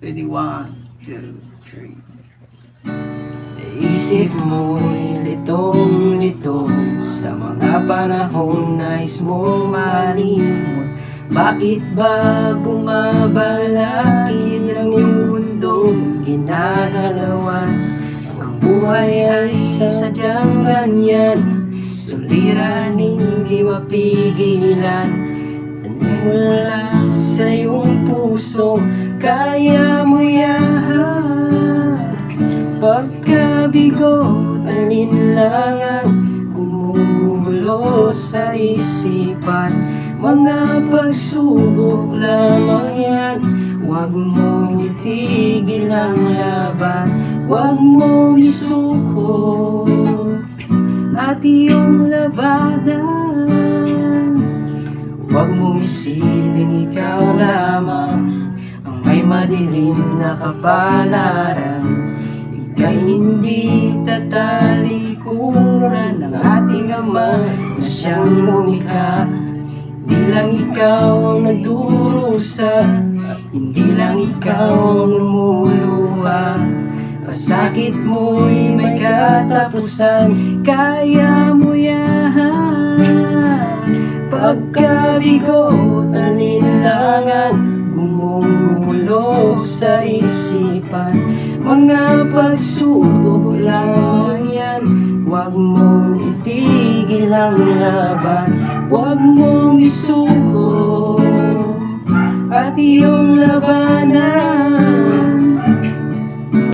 Ready, 1, 2, 3. Isip mo'y litong-lito sa mga panahong nais mong malimot. Bakit ba bumabalakid ang iyong mundong ginagalawan? Ang buhay ay sadyang ganyan, suliraning di mapigilan. Mula sa iyong puso, kaya mo yan. Pagkabigo, alinlangan, gumugulo sa isipan. Mga pagsubok lamang yan, huwag mong itigil ang laban. Huwag mong isuko at iyong labanan. Huwag mong isipin ikaw lamang ang may madilim na kapalaran. Ika'y hindi tatalikuran ng ating Ama na siyang lumikha. Hindi lang ikaw ang nagdurusa, hindi lang ikaw ang lumuluha. Pasakit mo'y may katapusan, kaya mo yan. Pagkabigo, alinlangan, gumugulo sa isipan. Mga pagsubok lang yan, huwag mong itigil ang laban. Huwag mong isuko at iyong laban.